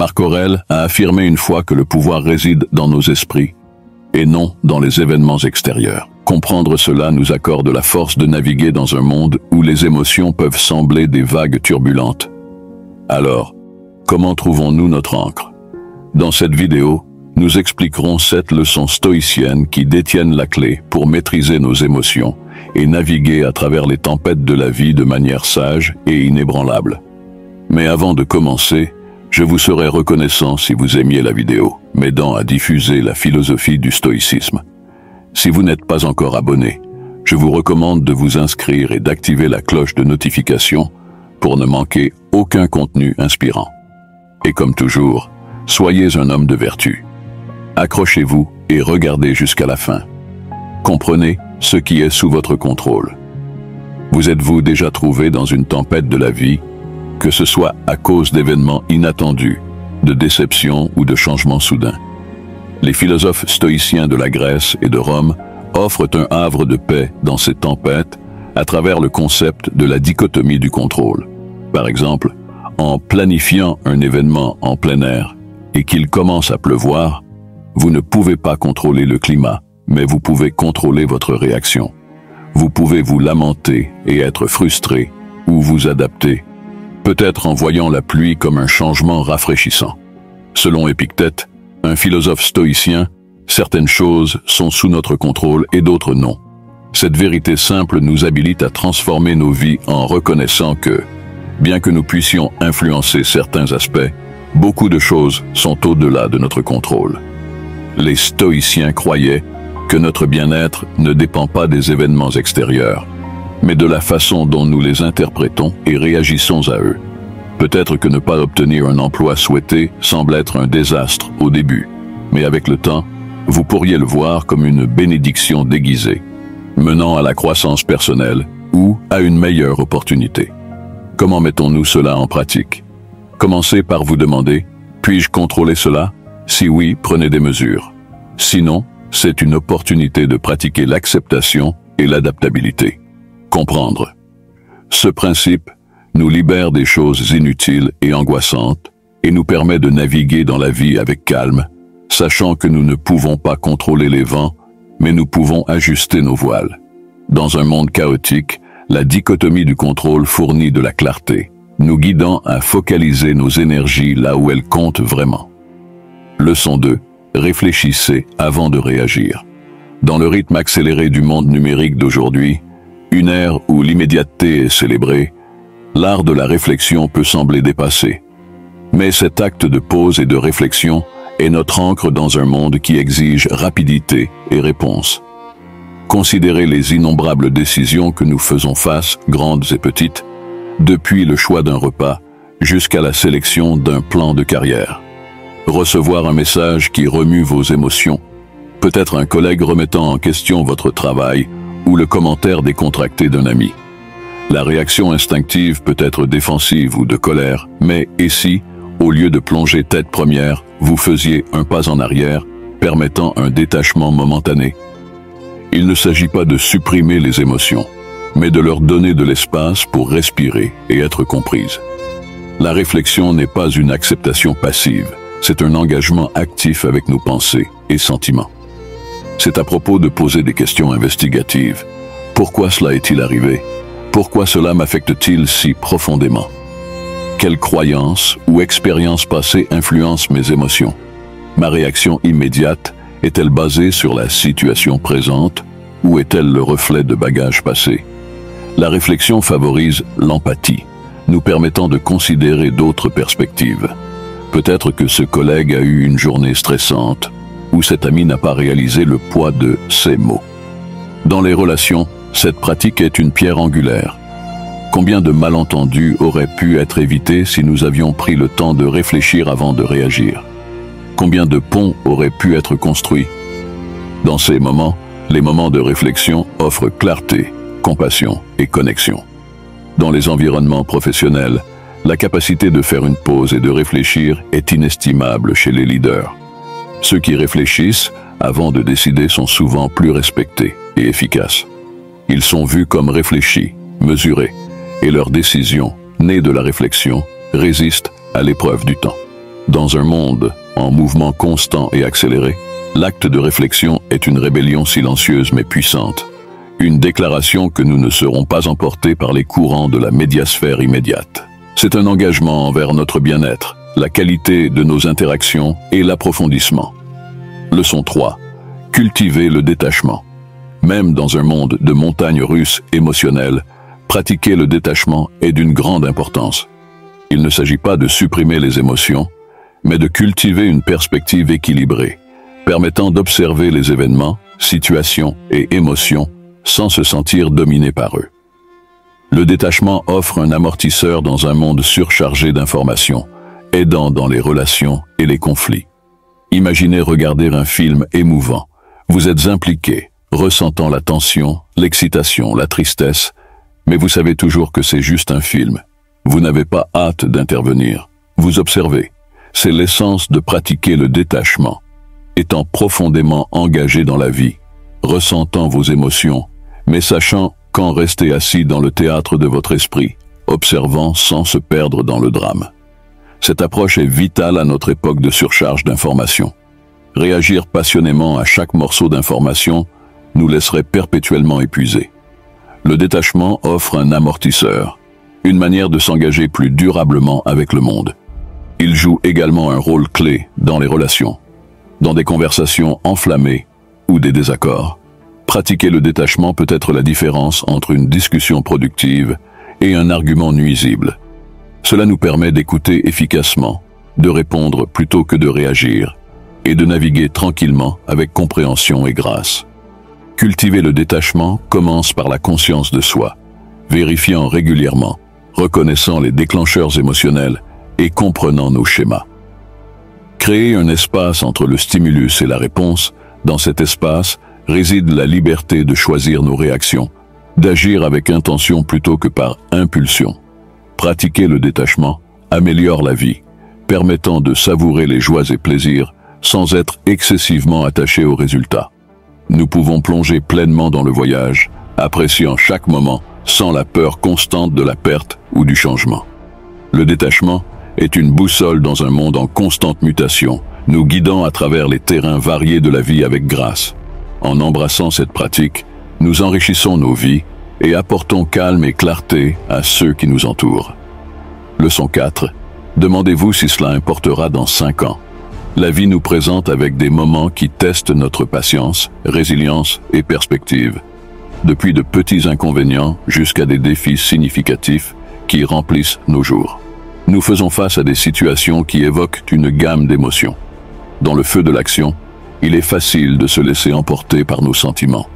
Marc Aurèle a affirmé une fois que le pouvoir réside dans nos esprits et non dans les événements extérieurs. Comprendre cela nous accorde la force de naviguer dans un monde où les émotions peuvent sembler des vagues turbulentes. Alors, comment trouvons-nous notre ancre? Dans cette vidéo, nous expliquerons 7 leçons stoïciennes qui détiennent la clé pour maîtriser nos émotions et naviguer à travers les tempêtes de la vie de manière sage et inébranlable. Mais avant de commencer, je vous serais reconnaissant si vous aimiez la vidéo, m'aidant à diffuser la philosophie du stoïcisme. Si vous n'êtes pas encore abonné, je vous recommande de vous inscrire et d'activer la cloche de notification pour ne manquer aucun contenu inspirant. Et comme toujours, soyez un homme de vertu. Accrochez-vous et regardez jusqu'à la fin. Comprenez ce qui est sous votre contrôle. Vous êtes-vous déjà trouvé dans une tempête de la vie, que ce soit à cause d'événements inattendus, de déceptions ou de changements soudains? Les philosophes stoïciens de la Grèce et de Rome offrent un havre de paix dans ces tempêtes à travers le concept de la dichotomie du contrôle. Par exemple, en planifiant un événement en plein air et qu'il commence à pleuvoir, vous ne pouvez pas contrôler le climat, mais vous pouvez contrôler votre réaction. Vous pouvez vous lamenter et être frustré ou vous adapter, peut-être en voyant la pluie comme un changement rafraîchissant. Selon Épictète, un philosophe stoïcien, certaines choses sont sous notre contrôle et d'autres non. Cette vérité simple nous habilite à transformer nos vies en reconnaissant que, bien que nous puissions influencer certains aspects, beaucoup de choses sont au-delà de notre contrôle. Les stoïciens croyaient que notre bien-être ne dépend pas des événements extérieurs, mais de la façon dont nous les interprétons et réagissons à eux. Peut-être que ne pas obtenir un emploi souhaité semble être un désastre au début, mais avec le temps, vous pourriez le voir comme une bénédiction déguisée, menant à la croissance personnelle ou à une meilleure opportunité. Comment mettons-nous cela en pratique? Commencez par vous demander, puis-je contrôler cela? Si oui, prenez des mesures. Sinon, c'est une opportunité de pratiquer l'acceptation et l'adaptabilité. Comprendre. Ce principe nous libère des choses inutiles et angoissantes et nous permet de naviguer dans la vie avec calme, sachant que nous ne pouvons pas contrôler les vents, mais nous pouvons ajuster nos voiles. Dans un monde chaotique, la dichotomie du contrôle fournit de la clarté, nous guidant à focaliser nos énergies là où elles comptent vraiment. Leçon 2. Réfléchissez avant de réagir. Dans le rythme accéléré du monde numérique d'aujourd'hui, une ère où l'immédiateté est célébrée, l'art de la réflexion peut sembler dépassé. Mais cet acte de pause et de réflexion est notre ancre dans un monde qui exige rapidité et réponse. Considérez les innombrables décisions que nous faisons face, grandes et petites, depuis le choix d'un repas jusqu'à la sélection d'un plan de carrière. Recevoir un message qui remue vos émotions, peut-être un collègue remettant en question votre travail ou le commentaire décontracté d'un ami. La réaction instinctive peut être défensive ou de colère, mais et si, au lieu de plonger tête première, vous faisiez un pas en arrière, permettant un détachement momentané? Il ne s'agit pas de supprimer les émotions, mais de leur donner de l'espace pour respirer et être comprises. La réflexion n'est pas une acceptation passive, c'est un engagement actif avec nos pensées et sentiments. C'est à propos de poser des questions investigatives. Pourquoi cela est-il arrivé? Pourquoi cela m'affecte-t-il si profondément? Quelle croyance ou expérience passée influence mes émotions? Ma réaction immédiate est-elle basée sur la situation présente ou est-elle le reflet de bagages passés? La réflexion favorise l'empathie, nous permettant de considérer d'autres perspectives. Peut-être que ce collègue a eu une journée stressante ou cet ami n'a pas réalisé le poids de ses mots. Dans les relations, cette pratique est une pierre angulaire. Combien de malentendus auraient pu être évités si nous avions pris le temps de réfléchir avant de réagir? Combien de ponts auraient pu être construits? Dans ces moments, les moments de réflexion offrent clarté, compassion et connexion. Dans les environnements professionnels, la capacité de faire une pause et de réfléchir est inestimable chez les leaders. Ceux qui réfléchissent avant de décider sont souvent plus respectés et efficaces. Ils sont vus comme réfléchis, mesurés, et leurs décisions, nées de la réflexion, résistent à l'épreuve du temps. Dans un monde en mouvement constant et accéléré, l'acte de réflexion est une rébellion silencieuse mais puissante. Une déclaration que nous ne serons pas emportés par les courants de la médiasphère immédiate. C'est un engagement envers notre bien-être, la qualité de nos interactions et l'approfondissement. Leçon 3. Cultiver le détachement. Même dans un monde de montagnes russes émotionnelles, pratiquer le détachement est d'une grande importance. Il ne s'agit pas de supprimer les émotions, mais de cultiver une perspective équilibrée, permettant d'observer les événements, situations et émotions sans se sentir dominé par eux. Le détachement offre un amortisseur dans un monde surchargé d'informations, aidant dans les relations et les conflits. Imaginez regarder un film émouvant. Vous êtes impliqué, ressentant la tension, l'excitation, la tristesse, mais vous savez toujours que c'est juste un film. Vous n'avez pas hâte d'intervenir. Vous observez. C'est l'essence de pratiquer le détachement. Étant profondément engagé dans la vie, ressentant vos émotions, mais sachant quand rester assis dans le théâtre de votre esprit, observant sans se perdre dans le drame. Cette approche est vitale à notre époque de surcharge d'informations. Réagir passionnément à chaque morceau d'information nous laisserait perpétuellement épuisés. Le détachement offre un amortisseur, une manière de s'engager plus durablement avec le monde. Il joue également un rôle clé dans les relations, dans des conversations enflammées ou des désaccords. Pratiquer le détachement peut être la différence entre une discussion productive et un argument nuisible. Cela nous permet d'écouter efficacement, de répondre plutôt que de réagir, et de naviguer tranquillement avec compréhension et grâce. Cultiver le détachement commence par la conscience de soi, vérifiant régulièrement, reconnaissant les déclencheurs émotionnels et comprenant nos schémas. Créer un espace entre le stimulus et la réponse, dans cet espace réside la liberté de choisir nos réactions, d'agir avec intention plutôt que par impulsion. Pratiquer le détachement améliore la vie, permettant de savourer les joies et plaisirs sans être excessivement attaché aux résultats. Nous pouvons plonger pleinement dans le voyage, appréciant chaque moment sans la peur constante de la perte ou du changement. Le détachement est une boussole dans un monde en constante mutation, nous guidant à travers les terrains variés de la vie avec grâce. En embrassant cette pratique, nous enrichissons nos vies et apportons calme et clarté à ceux qui nous entourent. Leçon 4. Demandez-vous si cela importera dans 5 ans. La vie nous présente avec des moments qui testent notre patience, résilience et perspective. Depuis de petits inconvénients jusqu'à des défis significatifs qui remplissent nos jours. Nous faisons face à des situations qui évoquent une gamme d'émotions. Dans le feu de l'action, il est facile de se laisser emporter par nos sentiments.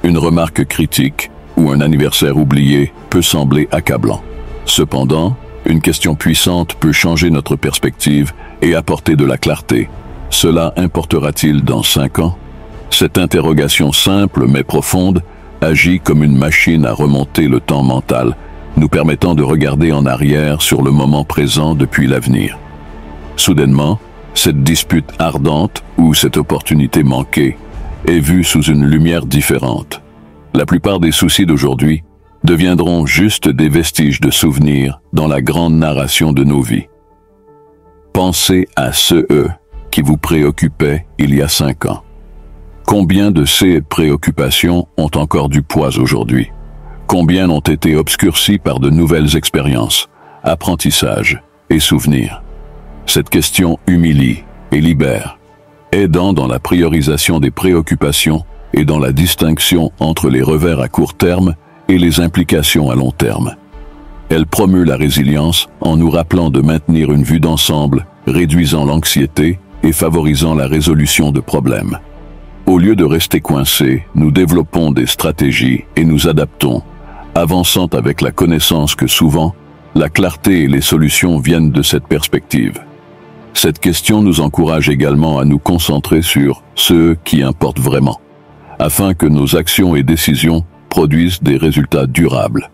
Une remarque critique ou un anniversaire oublié peut sembler accablant. Cependant, une question puissante peut changer notre perspective et apporter de la clarté. Cela importera-t-il dans 5 ans? Cette interrogation simple mais profonde agit comme une machine à remonter le temps mental, nous permettant de regarder en arrière sur le moment présent depuis l'avenir. Soudainement, cette dispute ardente ou cette opportunité manquée est vue sous une lumière différente. La plupart des soucis d'aujourd'hui deviendront juste des vestiges de souvenirs dans la grande narration de nos vies. Pensez à ceux qui vous préoccupaient il y a 5 ans. Combien de ces préoccupations ont encore du poids aujourd'hui? Combien ont été obscurcies par de nouvelles expériences, apprentissages et souvenirs? Cette question humilie et libère, aidant dans la priorisation des préoccupations et dans la distinction entre les revers à court terme et les implications à long terme. Elle promeut la résilience en nous rappelant de maintenir une vue d'ensemble, réduisant l'anxiété et favorisant la résolution de problèmes. Au lieu de rester coincés, nous développons des stratégies et nous adaptons, avançant avec la connaissance que souvent, la clarté et les solutions viennent de cette perspective. Cette question nous encourage également à nous concentrer sur ce qui importe vraiment, afin que nos actions et décisions produisent des résultats durables,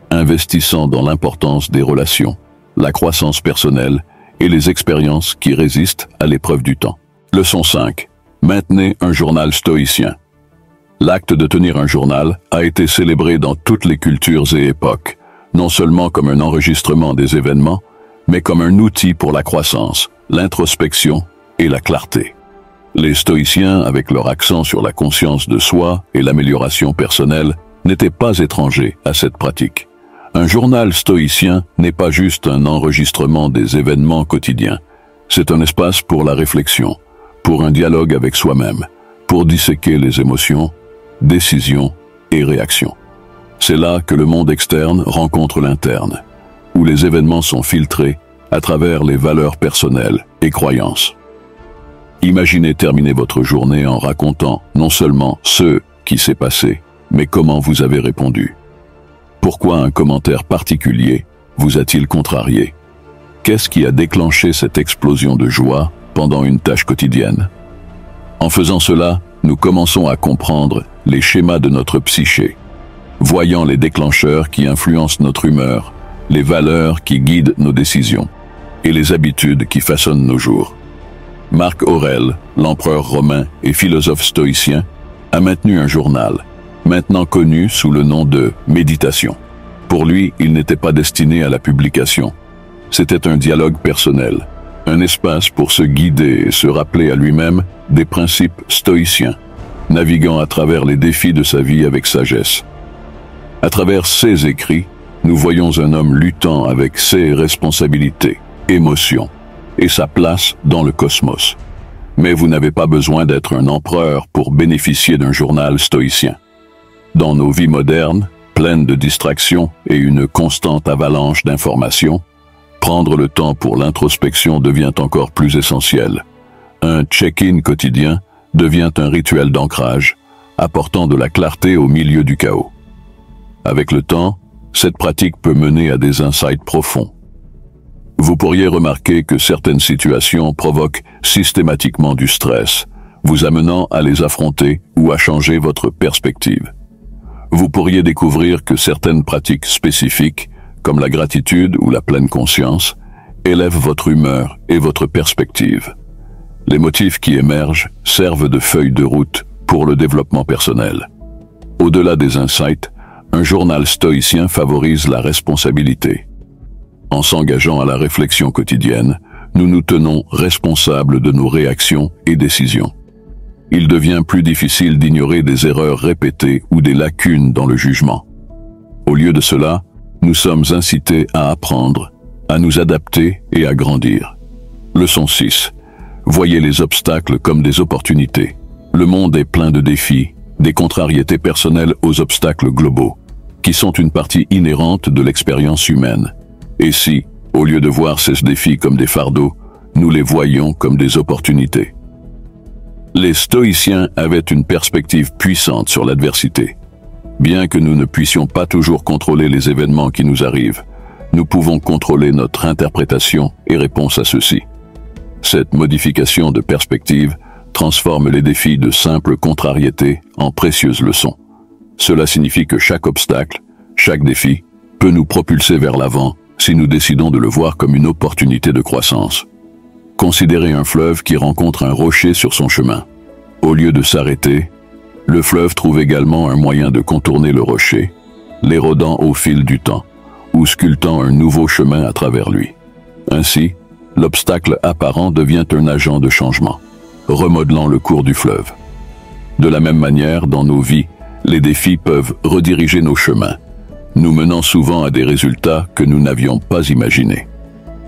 investissant dans l'importance des relations, la croissance personnelle et les expériences qui résistent à l'épreuve du temps. Leçon 5. Maintenez un journal stoïcien. L'acte de tenir un journal a été célébré dans toutes les cultures et époques, non seulement comme un enregistrement des événements, mais comme un outil pour la croissance, l'introspection et la clarté. Les stoïciens, avec leur accent sur la conscience de soi et l'amélioration personnelle, n'étaient pas étrangers à cette pratique. Un journal stoïcien n'est pas juste un enregistrement des événements quotidiens. C'est un espace pour la réflexion, pour un dialogue avec soi-même, pour disséquer les émotions, décisions et réactions. C'est là que le monde externe rencontre l'interne, où les événements sont filtrés à travers les valeurs personnelles et croyances. Imaginez terminer votre journée en racontant non seulement ce qui s'est passé, mais comment vous avez répondu. Pourquoi un commentaire particulier vous a-t-il contrarié? Qu'est-ce qui a déclenché cette explosion de joie pendant une tâche quotidienne? En faisant cela, nous commençons à comprendre les schémas de notre psyché, voyant les déclencheurs qui influencent notre humeur, les valeurs qui guident nos décisions et les habitudes qui façonnent nos jours. Marc Aurèle, l'empereur romain et philosophe stoïcien, a maintenu un journal, maintenant connu sous le nom de méditation. Pour lui, il n'était pas destiné à la publication. C'était un dialogue personnel, un espace pour se guider et se rappeler à lui-même des principes stoïciens, naviguant à travers les défis de sa vie avec sagesse. À travers ses écrits, nous voyons un homme luttant avec ses responsabilités, émotions et sa place dans le cosmos. Mais vous n'avez pas besoin d'être un empereur pour bénéficier d'un journal stoïcien. Dans nos vies modernes, pleines de distractions et une constante avalanche d'informations, prendre le temps pour l'introspection devient encore plus essentiel. Un check-in quotidien devient un rituel d'ancrage, apportant de la clarté au milieu du chaos. Avec le temps, cette pratique peut mener à des insights profonds. Vous pourriez remarquer que certaines situations provoquent systématiquement du stress, vous amenant à les affronter ou à changer votre perspective. Vous pourriez découvrir que certaines pratiques spécifiques, comme la gratitude ou la pleine conscience, élèvent votre humeur et votre perspective. Les motifs qui émergent servent de feuille de route pour le développement personnel. Au-delà des insights, un journal stoïcien favorise la responsabilité. En s'engageant à la réflexion quotidienne, nous nous tenons responsables de nos réactions et décisions. Il devient plus difficile d'ignorer des erreurs répétées ou des lacunes dans le jugement. Au lieu de cela, nous sommes incités à apprendre, à nous adapter et à grandir. Leçon 6. Voyez les obstacles comme des opportunités. Le monde est plein de défis, des contrariétés personnelles aux obstacles globaux, qui sont une partie inhérente de l'expérience humaine. Et si, au lieu de voir ces défis comme des fardeaux, nous les voyions comme des opportunités? Les stoïciens avaient une perspective puissante sur l'adversité. Bien que nous ne puissions pas toujours contrôler les événements qui nous arrivent, nous pouvons contrôler notre interprétation et réponse à ceux-ci. Cette modification de perspective transforme les défis de simples contrariétés en précieuses leçons. Cela signifie que chaque obstacle, chaque défi, peut nous propulser vers l'avant si nous décidons de le voir comme une opportunité de croissance. Considérez un fleuve qui rencontre un rocher sur son chemin. Au lieu de s'arrêter, le fleuve trouve également un moyen de contourner le rocher, l'érodant au fil du temps, ou sculptant un nouveau chemin à travers lui. Ainsi, l'obstacle apparent devient un agent de changement, remodelant le cours du fleuve. De la même manière, dans nos vies, les défis peuvent rediriger nos chemins, nous menant souvent à des résultats que nous n'avions pas imaginés.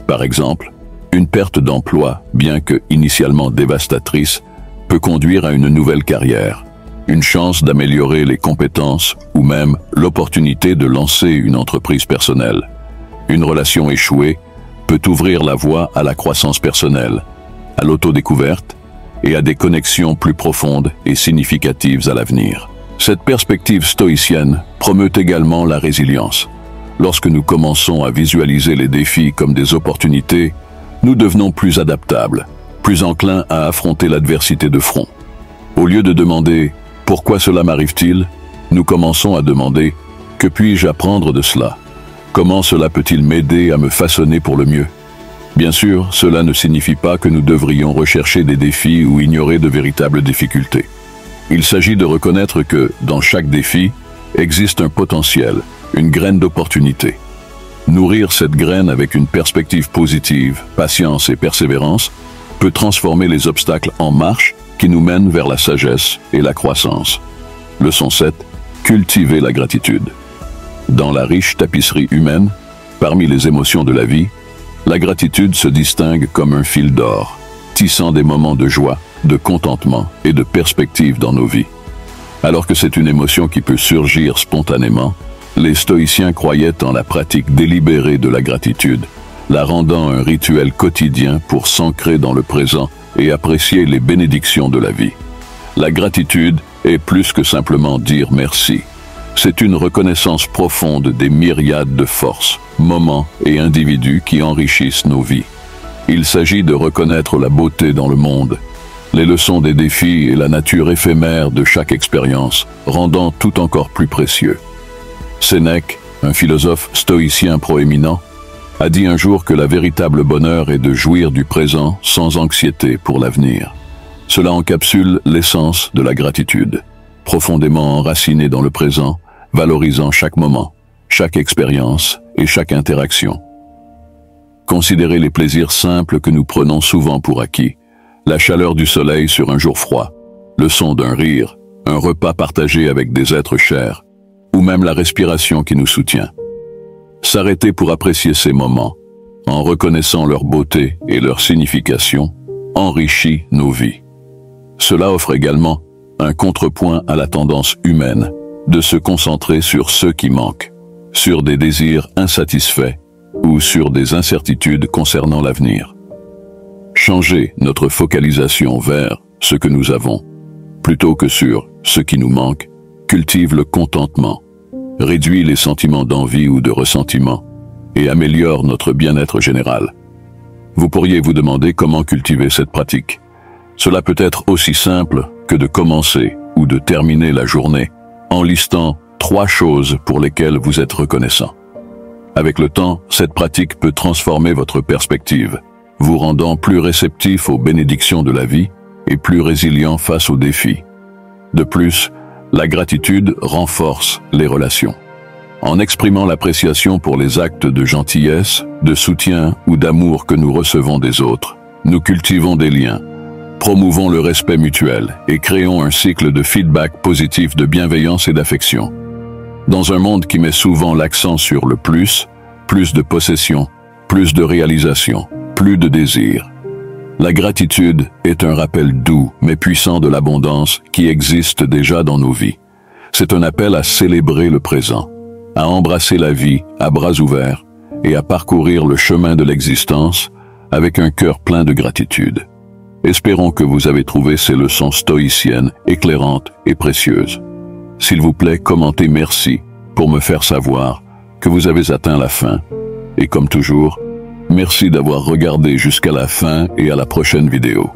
Par exemple, une perte d'emploi, bien que initialement dévastatrice, peut conduire à une nouvelle carrière, une chance d'améliorer les compétences ou même l'opportunité de lancer une entreprise personnelle. Une relation échouée peut ouvrir la voie à la croissance personnelle, à l'autodécouverte et à des connexions plus profondes et significatives à l'avenir. Cette perspective stoïcienne promeut également la résilience. Lorsque nous commençons à visualiser les défis comme des opportunités, nous devenons plus adaptables, plus enclins à affronter l'adversité de front. Au lieu de demander « Pourquoi cela m'arrive-t-il ?», nous commençons à demander « Que puis-je apprendre de cela ? Comment cela peut-il m'aider à me façonner pour le mieux ?» Bien sûr, cela ne signifie pas que nous devrions rechercher des défis ou ignorer de véritables difficultés. Il s'agit de reconnaître que, dans chaque défi, existe un potentiel, une graine d'opportunité. Nourrir cette graine avec une perspective positive, patience et persévérance peut transformer les obstacles en marche qui nous mènent vers la sagesse et la croissance. Leçon 7. Cultiver la gratitude. Dans la riche tapisserie humaine, parmi les émotions de la vie, la gratitude se distingue comme un fil d'or, tissant des moments de joie, de contentement et de perspective dans nos vies. Alors que c'est une émotion qui peut surgir spontanément, les stoïciens croyaient en la pratique délibérée de la gratitude, la rendant un rituel quotidien pour s'ancrer dans le présent et apprécier les bénédictions de la vie. La gratitude est plus que simplement dire merci. C'est une reconnaissance profonde des myriades de forces, moments et individus qui enrichissent nos vies. Il s'agit de reconnaître la beauté dans le monde, les leçons des défis et la nature éphémère de chaque expérience, rendant tout encore plus précieux. Sénèque, un philosophe stoïcien proéminent, a dit un jour que la véritable bonheur est de jouir du présent sans anxiété pour l'avenir. Cela encapsule l'essence de la gratitude, profondément enracinée dans le présent, valorisant chaque moment, chaque expérience et chaque interaction. Considérez les plaisirs simples que nous prenons souvent pour acquis, la chaleur du soleil sur un jour froid, le son d'un rire, un repas partagé avec des êtres chers, ou même la respiration qui nous soutient. S'arrêter pour apprécier ces moments, en reconnaissant leur beauté et leur signification, enrichit nos vies. Cela offre également un contrepoint à la tendance humaine de se concentrer sur ceux qui manquent, sur des désirs insatisfaits ou sur des incertitudes concernant l'avenir. Changer notre focalisation vers ce que nous avons, plutôt que sur ce qui nous manque, cultive le contentement, réduit les sentiments d'envie ou de ressentiment et améliore notre bien-être général. Vous pourriez vous demander comment cultiver cette pratique. Cela peut être aussi simple que de commencer ou de terminer la journée en listant 3 choses pour lesquelles vous êtes reconnaissant. Avec le temps, cette pratique peut transformer votre perspective, vous rendant plus réceptif aux bénédictions de la vie et plus résilient face aux défis. De plus, la gratitude renforce les relations. En exprimant l'appréciation pour les actes de gentillesse, de soutien ou d'amour que nous recevons des autres, nous cultivons des liens, promouvons le respect mutuel et créons un cycle de feedback positif de bienveillance et d'affection. Dans un monde qui met souvent l'accent sur le plus de possessions, plus de réalisations, plus de désirs, la gratitude est un rappel doux mais puissant de l'abondance qui existe déjà dans nos vies. C'est un appel à célébrer le présent, à embrasser la vie à bras ouverts et à parcourir le chemin de l'existence avec un cœur plein de gratitude. Espérons que vous avez trouvé ces leçons stoïciennes éclairantes et précieuses. S'il vous plaît, commentez merci pour me faire savoir que vous avez atteint la fin. Et comme toujours, merci d'avoir regardé jusqu'à la fin et à la prochaine vidéo.